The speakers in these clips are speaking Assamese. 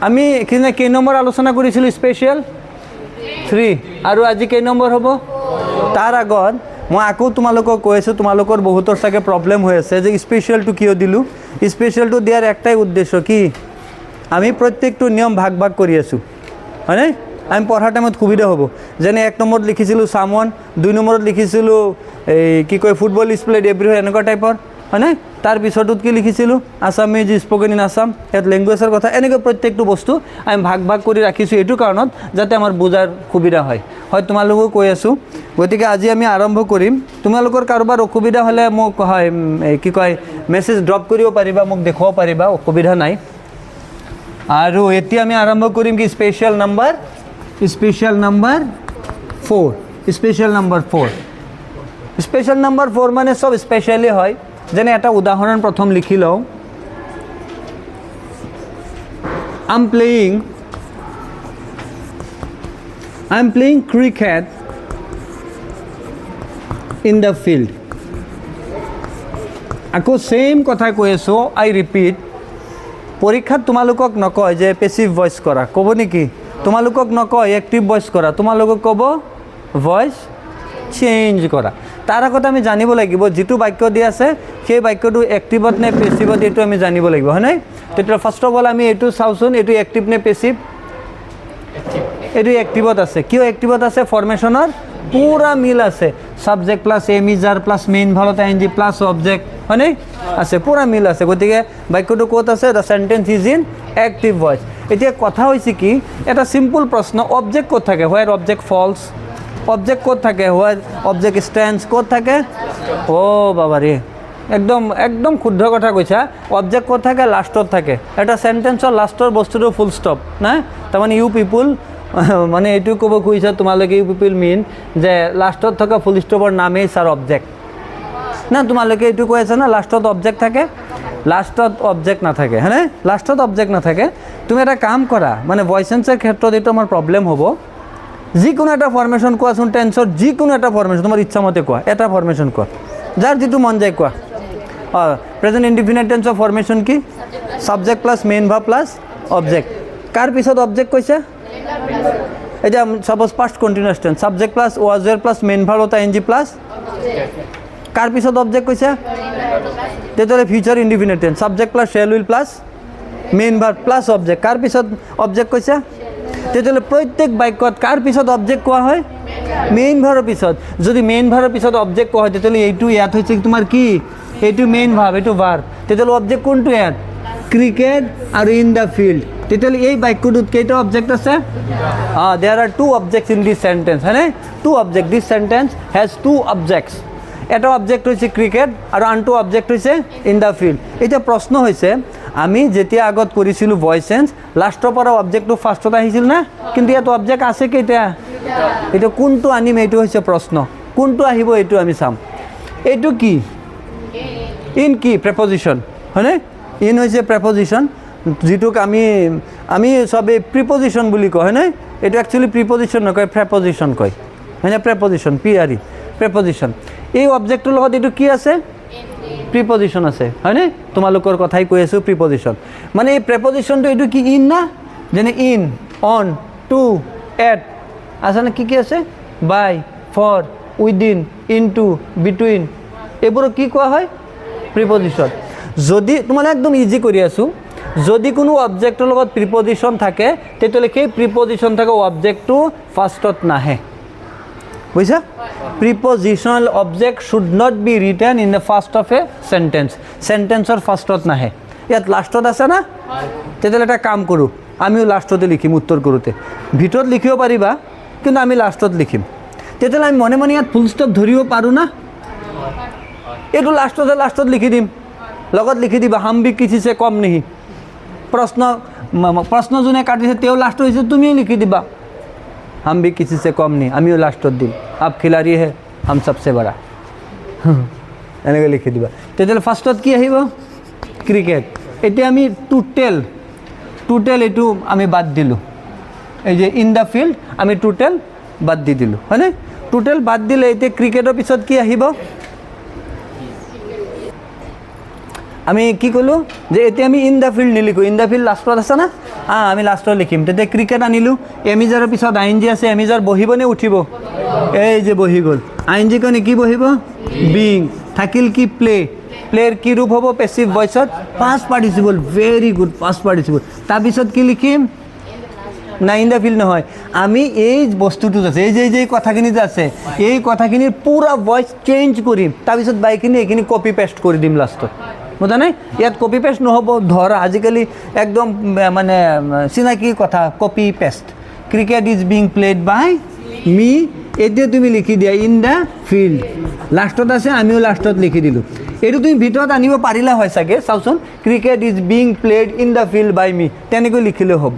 আমি এখানে কেই নম্বৰ আলোচনা কৰিছিলোঁ স্পেচিয়েল 3 আৰু আজি কেই নম্বৰ হ'ব তাৰ আগত মই আকৌ তোমালোকক কৈ আছোঁ তোমালোকৰ বহুতৰ চাগে প্ৰব্লেম হৈ আছে যে স্পেচিয়েলটো কিয় দিলোঁ স্পেচিয়েলটো দিয়াৰ একটাই উদ্দেশ্য কি আমি প্ৰত্যেকটো নিয়ম ভাগ ভাগ কৰি আছোঁ হয়নে আমি পঢ়াৰ টাইমত সুবিধা হ'ব যেনে 1 নম্বৰত লিখিছিলোঁ সামন 2 নম্বৰত লিখিছিলোঁ এই কি কয় ফুটবল ইজ প্লেড এভৰিৱেৰ এনেকুৱা টাইপৰ হয়নে তাৰ পিছতত কি লিখিছিলোঁ আছামিজ স্পোকেন ইন আছাম ইয়াত লেংগুৱেজৰ কথা এনেকৈ প্ৰত্যেকটো বস্তু আমি ভাগ ভাগ কৰি ৰাখিছোঁ এইটো কাৰণত যাতে আমাৰ বুজাৰ সুবিধা হয় তোমালোকো কৈ আছোঁ গতিকে আজি আমি আৰম্ভ কৰিম তোমালোকৰ কাৰোবাৰ অসুবিধা হ'লে মোক হয় কি কয় মেছেজ ড্ৰপ কৰিব পাৰিবা মোক দেখুৱাব পাৰিবা অসুবিধা নাই আৰু এতিয়া আমি আৰম্ভ কৰিম কি স্পেচিয়েল নাম্বাৰ 4 স্পেচিয়েল নাম্বাৰ 4 মানে সব স্পেচিয়েলি হয় যেনে এটা উদাহৰণ প্ৰথম লিখি লওঁ I am playing cricket in the field আকৌ সেম কথা কৈ আছোঁ আই ৰিপিট পৰীক্ষাত তোমালোকক নকয় যে পেছিভ ভইচ কৰা ক'ব নেকি তোমালোকক নকয় এক্টিভ ভইচ কৰা তোমালোকক ক'ব ভইচ চেঞ্জ কৰা তাৰ আগতে আমি জানিব লাগিব যেটো বাক্য দি আছে সেই বাক্যটো এক্টিভত নে পেছিভত এইটো আমি জানিব লাগিব হয়নে তেতিয়া ফাৰ্স্ট অফ অল আমি এইটো চাওঁচোন এইটো এক্টিভ নে পেছিভ এইটো এক্টিভত আছে কিয় এক্টিভত আছে ফৰ্মেশ্যনৰ পুৰা মিল আছে subject plus am is are plus main ভালত আইএনজি প্লাছ অবজেক্ট হয়নে আছে পুৰা মিল আছে গতিকে বাক্যটো ক'ত আছে the sentence is in active voice এতিয়া কথা হৈছে কি এটা সিম্পল প্ৰশ্ন অবজেক্ট ক'ত থাকে হোয়ার অবজেক্ট ফলস অবজেক্ট ক'ত থাকে হোয়ার অবজেক্ট স্ট্যান্ডস ক'ত থাকে ও বাবা রে একদম একদম শুদ্ধ কথা কৈছা অবজেক্ট ক'ত থাকে লাষ্টত থাকে এটা সেন্টেন্সৰ লাষ্টৰ বস্তুটো ফুল স্টপ না তাৰমানে ইউ পিপল মানে এইটো ক'ব খুজিছা তোমালোকে ইউ পিপল মিন যে লাষ্টত থকা ফুল স্টপৰ নামেই ছাৰ অবজেক্ট না তোমালোকে এইটো কৈ আছা না লাষ্টত অবজেক্ট থাকে লাষ্টত অবজেক্ট নাথাকে হয়নে লাষ্টত অবজেক্ট নাথাকে তুমি এটা কাম কৰা মানে ভয়েসেন্সৰ ক্ষেত্ৰত এইটো আমাৰ প্ৰব্লেম হ'ব যিকোনো এটা ফৰ্মেশ্যন কোৱাচোন টেন্সৰ যিকোনো এটা ফৰ্মেশ্যন তোমাৰ ইচ্ছামতে কোৱা এটা ফৰ্মেশ্যন কোৱা যাৰ যিটো মন যায় কোৱা প্ৰেজেন্ট ইনডিফিনিট টেন্সৰ ফৰ্মেশ্যন কি subject plus main verb plus object কাৰ পিছত অবজেক্ট কৈছে এটা suppose past continuous tense subject plus was were plus main verb ING plus কাৰ পিছত অবজেক্ট কৈছে তেতিয়াহ'লে future indefinite tense subject plus shall will plus main verb plus object কাৰ পিছত অবজেক্ট কৈছে তেতিয়াহ'লে প্ৰত্যেক বাক্যত কাৰ পিছত অবজেক্ট কোৱা হয় মেইন ভাৰ্বৰ পিছত যদি মেইন ভাৰ্বৰ পিছত অবজেক্ট কোৱা হয় তেতিয়াহ'লে এইটো ইয়াত হৈছে তোমাৰ কি এইটো মেইন ভাৰ্ব এইটো ভাৰ্ব তেতিয়াহ'লে অবজেক্ট কোনটো ইয়াত ক্ৰিকেট আৰু ইন দ্য ফিল্ড তেতিয়াহ'লে এই বাক্যটোত কেইটা অবজেক্ট আছে there are 2 objects in this sentence হয়নে 2 object this sentence has 2 objects এটা অবজেক্ট হৈছে ক্ৰিকেট আৰু আনটো অবজেক্ট হৈছে ইন দ্য ফিল্ড এতিয়া প্ৰশ্ন হৈছে আমি যেতিয়া আগত কৰিছিলোঁ ভয়েসেন্স লাষ্টৰ পৰা অবজেক্টটো ফাৰ্ষ্টত আহিছিল না কিন্তু ইয়াত অবজেক্ট আছে কেইটা এইটো কোনটো আনিম এইটো হৈছে প্ৰশ্ন কোনটো আহিব এইটো আমি চাম এইটো কি ইন কি প্ৰেপজিশন হয়নে ইন হৈছে প্ৰেপজিশন যেটোক আমি সবে প্ৰিপজিশন বুলি কয় হয়নে এইটো একচুয়ালি প্ৰিপজিশন নকয় প্ৰেপজিশন কয় হয়নে প্ৰেপজিশন পি-আৰ-ই প্ৰেপজিশন এই অবজেক্টৰ লগত এইটো কি আছে প্ৰিপজিশন আছে হয়নে তোমালোকৰ কথাই কৈ আছোঁ প্ৰিপজিশন মানে এই প্ৰেপজিশনটো এইটো কি ইন না যেনে ইন অন টু এট আছে না কি আছে by four within into between এইবোৰক কি কোৱা হয় প্ৰিপজিশন যদি তোমালোক একদম ইজি কৰি আছোঁ যদি কোনো অবজেক্টৰ লগত প্ৰিপজিশন থাকে তেতিয়াহ'লে সেই প্ৰিপজিশন থকা অবজেক্টটো ফাৰ্ষ্টত নাহে বুঝা prepositional object should not be written in the first of a sentence সেন্টেন্সর ফার্স্টত নাহে ইয়াত লাষ্টত আছে না তেতিয়াহ'লে এটা কাম কৰোঁ আমিও লাষ্টতে লিখিম উত্তৰ কৰোঁতে ভিতৰত লিখিব পাৰিবা কিন্তু আমি লাষ্টত লিখিম তেতিয়াহ'লে আমি মনে মনে ইয়াত ফুল ষ্টপ ধৰিব পাৰোঁ না এইটো লাষ্টত লিখি দিম লগত লিখি দিবা হাম ভি কিছি সে কম নেহি প্ৰশ্ন যোনে কাটিছে তেওঁ লাষ্ট হৈছে তুমিও লিখি দিবা हम भी किसी से कम नहीं आमिও लास्टत दिम आप खिलाड़ी है हम सबसे बड़ा এনেকৈ লিখি দিবা তেতিয়াহ'লে ফাৰ্ষ্টত কি আহিব ক্ৰিকেট এতিয়া আমি টোটেল এইটো আমি বাদ দিলোঁ এই যে ইন দ্য ফিল্ড আমি টোটেল বাদ দি দিলোঁ হয়নে টোটেল বাদ দিলে এতিয়া ক্ৰিকেটৰ পিছত কি আহিব আমি কি ক'লোঁ যে এতিয়া আমি ইন দ্য ফিল্ড নিলিখোঁ, ইন দ্য ফিল্ড লাষ্টত আছে না, আমি লাষ্টত লিখিম। তেতিয়া ক্ৰিকেট আনিলোঁ, এমিজাৰৰ পিছত আইএনজি আছে, এমিজাৰ বহিবনে উঠিব? এই যে বহি গ'ল। আইএনজি কাৰণে কি বহিব? বিং। থাকিল কি প্লে, প্লেৰ কি ৰূপ হ'ব পেচিভ ভইচত? Past participle. Very good, past participle. তাৰপিছত কি লিখিম? না ইন দ্য ফিল্ড নহয়, আমি এই বস্তুটোত আছে, এই যে কথাখিনি যে আছে, এই কথাখিনিৰ পূৰা ভইচ চেঞ্জ কৰিম, তাৰপিছত বাইখিনি এইখিনি কপি পেষ্ট কৰি দিম লাষ্টত। বুজা নাই? ইয়াত কপি পেষ্ট নহ'ব। ধৰা আজিকালি একদম মানে চিনাকি কথা, copy paste. Cricket is being played by me, এতিয়া তুমি লিখি দিয়া ইন দ্য ফিল্ড। লাষ্টত আছে, আমিও লাষ্টত লিখি দিলোঁ। এইটো তুমি ভিতৰত আনিব পাৰিলা হয় চাগে, চাওচোন। Cricket is being played in the field by me, তেনেকৈ লিখিলেও হ'ব।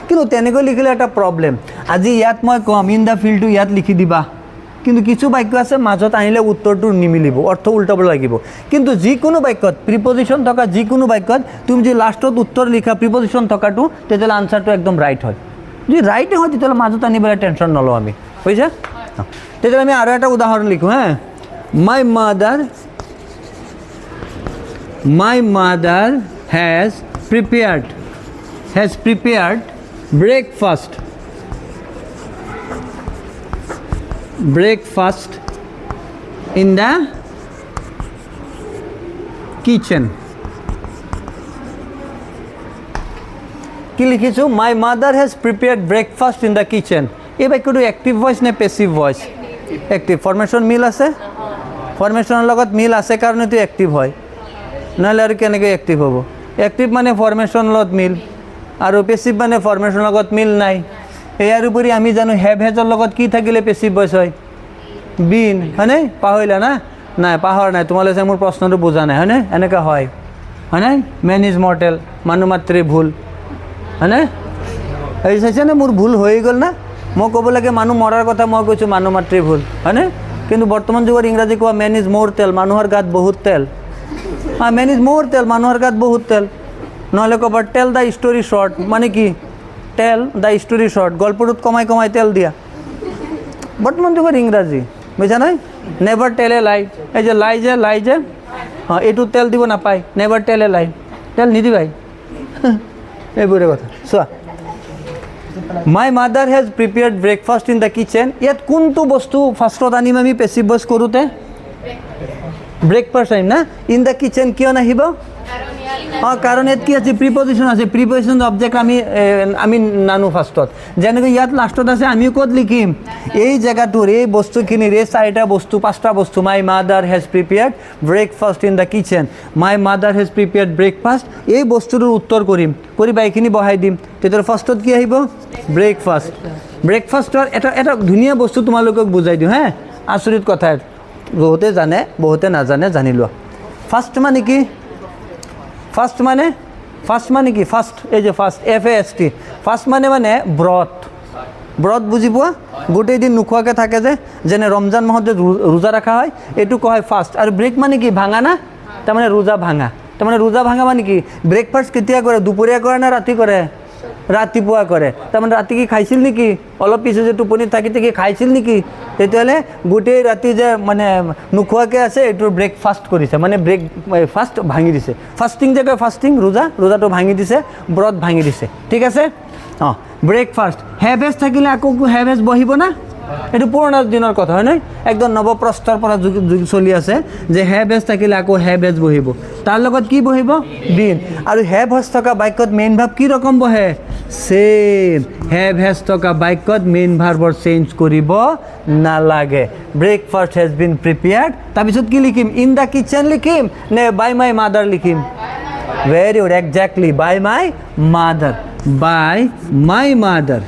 কিন্তু তেনেকৈ লিখিলে এটা প্ৰব্লেম। আজি ইয়াত মই কম ইন দ্য ফিল্ডটো ইয়াত লিখি দিবা, কিন্তু কিছু বাক্য আছে মাজত আনিলে উত্তৰটো নিমিলিব, অৰ্থ উল্টাব লাগিব। কিন্তু যিকোনো বাক্যত প্ৰিপজিশ্যন থকা যিকোনো বাক্যত তুমি যদি লাষ্টত উত্তৰ লিখা প্ৰিপজিশ্যন থকাটো, তেতিয়াহ'লে আনচাৰটো একদম ৰাইট হয়। যদি ৰাইট হয় তেতিয়াহ'লে মাজত আনিবলৈ টেনশ্যন নলওঁ আমি, বুজিছা? তেতিয়াহ'লে আমি আৰু এটা উদাহৰণ লিখোঁ হা। My mother has prepared breakfast in the kitchen. কি লিখিছোঁ? My mother has prepared breakfast in the kitchen. এই বাক্যটো এক্টিভ ভইচ নে পেচিভ ভইচ? এক্টিভ। ফৰ্মেশ্যন মিল আছে, ফৰ্মেশ্যনৰ লগত মিল আছে কাৰণে এইটো এক্টিভ হয়, নহ'লে আৰু কেনেকৈ এক্টিভ হ'ব? এক্টিভ মানে ফৰ্মেশ্যনৰ লগত মিল, আৰু পেচিভ মানে ফৰ্মেশ্যনৰ লগত মিল নাই। ইয়াৰ উপৰি আমি জানো হেজৰ লগত কি থাকিলে পেচিভ ভইচ হয়? বিন, হয়নে? পাহৰিলা না? নাই, পাহৰা নাই। তোমালোকে মোৰ প্ৰশ্নটো বুজা নাই, হয়নে? এনেকুৱা হয়নে? মেন ইজ মৰ্টেল, মানুহ মাত্ৰেই ভুল, হয়নে? এই চাইছেনে মোৰ ভুল হৈ গ'ল না? মই ক'ব লাগে মানুহ মৰাৰ কথা, মই কৈছোঁ মানুহ মাত্ৰেই ভুল, হয়নে? কিন্তু বৰ্তমান যুগত ইংৰাজী কোৱা মেন ইজ মৰ্টেল, মানুহৰ গাত বহুত তেল। মেন ইজ মৰ্টেল, মানুহৰ গাত বহুত তেল। নহ'লে ক'ব টেল দ্য ষ্টৰি শ্বৰ্ট, মানে কি? টেল দ্য ষ্টৰি শ্বৰ্ট, গল্পটোত কমাই কমাই তেল দিয়া। বৰ্তমান যুগৰ ইংৰাজী, বুজা নাই? নেভাৰ টেল এ লাই, এই যে লাই যে এইটো তেল দিব নাপায়। নেভাৰ টেল এ লাই, তেল নিদিবাই। এইবোৰে কথা চোৱা। My mother has prepared breakfast in the kitchen, ইয়াত কোনটো বস্তু ফাৰ্ষ্টত আনিম আমি পেচিভ ভইচ কৰোঁতে? ব্ৰেকফাষ্ট আহিম না? ইন দ্য কিচেন কিয় নাহিব? কাৰণ ইয়াত কি আছে? প্ৰিপজিশ্যন আছে। প্ৰিপজিশ্যন অবজেক্ট আমি নানো ফাৰ্ষ্টত। যেনেকৈ ইয়াত লাষ্টত আছে, আমিও ক'ত লিখিম? এই জেগাটোৰ এই বস্তুখিনিৰ এই চাৰিটা বস্তু, পাঁচটা বস্তু। My mother has prepared breakfast in the kitchen, my mother has prepared breakfast, এই বস্তুটোৰ উত্তৰ কৰিম, কৰি বাইখিনি বহাই দিম। তেতিয়া ফাৰ্ষ্টত কি আহিব? ব্ৰেকফাষ্ট। ব্ৰেকফাষ্টৰ এটা ধুনীয়া বস্তু তোমালোকক বুজাই দিওঁ হা। আচৰিত কথা, বহুতে জানে বহুতে নাজানে, জানি লোৱা। ফাৰ্ষ্ট মানে কি? ফাৰ্ষ্ট মানে কি? ফাৰ্ষ্ট, এই যে ফাৰ্ষ্ট, FAST। ফাৰ্ষ্ট মানে ব্ৰত। ব্ৰত বুজি পোৱা? গোটেই দিন নোখোৱাকৈ থাকে যে, যেনে ৰমজান মাহত যে ৰোজা ৰখা হয়, এইটো কোৱা হয় ফাৰ্ষ্ট। আৰু ব্ৰেক মানে কি? ভাঙা না? তাৰমানে ৰোজা ভাঙা। তাৰমানে ৰোজা ভাঙা মানে কি? ব্ৰেকফাষ্ট কেতিয়া কৰে? দুপৰীয়া কৰে নে ৰাতি কৰে? ৰাতিপুৱা কৰে। তাৰমানে ৰাতি কি খাইছিল নেকি? অলপ পিছত যে টোপনিত থাকি থাকি খাইছিল নেকি? তেতিয়াহ'লে গোটেই ৰাতি যে নোখোৱাকৈ আছে, এইটো ব্ৰেকফাষ্ট কৰিছে, ফাষ্ট ভাঙি দিছে। ফাষ্টিং যে কয়, ফাষ্টিং ৰোজাটো ভাঙি দিছে, ব্ৰত ভাঙি দিছে। ঠিক আছে? ব্ৰেকফাষ্ট। হেজ থাকিলে আকৌ হেজ বহিব না? এইটো পুৰণা দিনৰ কথা, হয় নহয়? একদম নৱপ্ৰস্তৰ পৰা যুগ চলি আছে যে হেজ থাকিলে আকৌ হেজ বহিব। তাৰ লগত কি বহিব? বিন। আৰু হেজ থকা বাক্যত মেইন ভাৰ্ব কি ৰকম বহে? চেম। হেজ থকা বাক্যত মেইন ভাৰ্বৰ চেঞ্জ কৰিব নালাগে। ব্ৰেকফাষ্ট হেজ বিন প্ৰিপেয়াৰ্ড, তাৰপিছত কি লিখিম? ইন দ্য কিচেন লিখিম নে বাই মাই মাদাৰ লিখিম? Very good, exactly, by my mother. By my mother,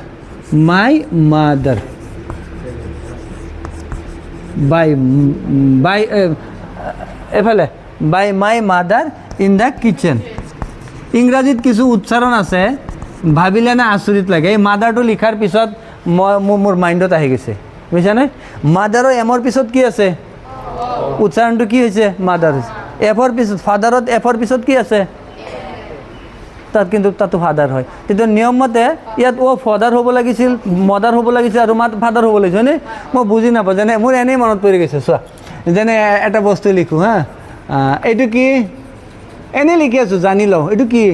এফালে by my mother in the kitchen. ইংৰাজীত কিছু উচ্চাৰণ আছে, ভাবিলে না আচৰিত লাগে। এই মাদাৰটো লিখাৰ পিছত মোৰ মাইণ্ডত আহি গৈছে, বুজিছানে? মাদাৰৰ এমৰ পিছত কি আছে? উচ্চাৰণটো কি হৈছে? মাদাৰ হৈছে। এফৰ পিছত ফাদাৰত এফৰ পিছত কি আছে? কিন্তু তাতো ফাদাৰ হয়। তেতিয়া নিয়মমতে ইয়াত ফাদাৰ হ'ব লাগিছিল, মদাৰ হ'ব লাগিছিল, আৰু ফাদাৰ হ'ব লাগিছিল, হয়নে? মই বুজি নাপাওঁ। যেনে মোৰ এনেই মনত পৰি গৈছে, চোৱা। যেনে এটা বস্তু লিখোঁ হা, এইটো কি? এনেই লিখি আছোঁ জানি লওঁ এইটো কি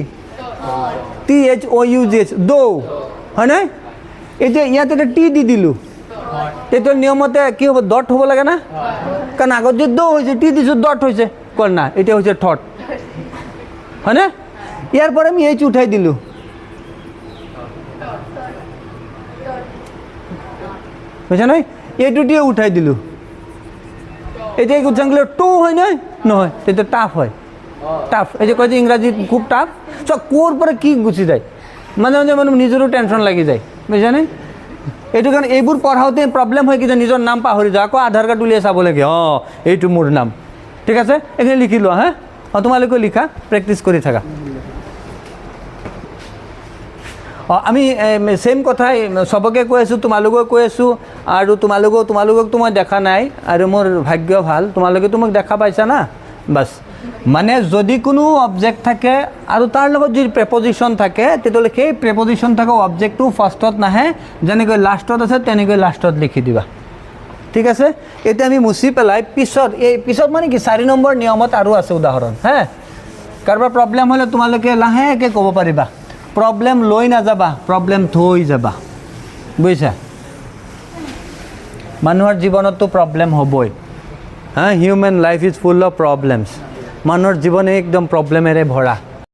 THOUGH দৌ হয়নে এতিয়া ইয়াত এটা টি দি দিলোঁ তেতিয়া নিয়মতে কি হ'ব ডট হ'ব লাগে না কাৰণ আগত যে দৌ হৈছে টি দিছোঁ ডট হৈছে কল না এতিয়া হৈছে থট হয়নে ইয়াৰ পৰা আমি এইচ উঠাই দিলোঁ বুজিছা নহয় এইটো দিয়ে উঠাই দিলোঁ এতিয়া এই উচ্চাংগুলো টু হয় নহয় তেতিয়া টাফ হয় টাফ এই যে কয় যে ইংৰাজীত খুব টাফ চ' ক'ৰ পৰা কি গুচি যায় মাজে মাজে মানে নিজৰো টেনশ্যন লাগি যায় বুজিছানে এইটো কাৰণে এইবোৰ পঢ়াওঁতে প্ৰব্লেম হয় কি যে নিজৰ নাম পাহৰি যায় আকৌ আধাৰ কাৰ্ড উলিয়াই চাব লাগে অঁ এইটো মোৰ নাম ঠিক আছে এইখিনি লিখি লোৱা হা অঁ তোমালোকে লিখা প্ৰেক্টিছ কৰি থাকা অঁ আমি ছেইম কথাই চবকে কৈ আছোঁ তোমালোকক কৈ আছোঁ আৰু তোমালোককতো মই দেখা নাই আৰু মোৰ ভাগ্য ভাল তোমালোকেতো মোক দেখা পাইছা না বাছ মানে যদি কোনো অবজেক্ট থাকে আৰু তাৰ লগত যদি প্ৰেপজিশ্যন থাকে তেতিয়াহ'লে সেই প্ৰেপজিশ্যন থকা অবজেক্টটো ফাৰ্ষ্টত নাহে যেনেকৈ লাষ্টত আছে তেনেকৈ লাষ্টত লিখি দিবা ঠিক আছে এতিয়া আমি মুচি পেলাই পিছত মানে কি 4 নম্বৰ নিয়মত আৰু আছে উদাহৰণ হে কাৰোবাৰ প্ৰব্লেম হ'লে তোমালোকে লাহেকৈ ক'ব পাৰিবা প্ৰব্লেম লৈ নাযাবা প্ৰব্লেম থৈ যাবা বুজিছা মানুহৰ জীৱনততো প্ৰব্লেম হ'বই হা human life is full of problems মানুহৰ জীৱনে একদম প্ৰব্লেমেৰে ভৰা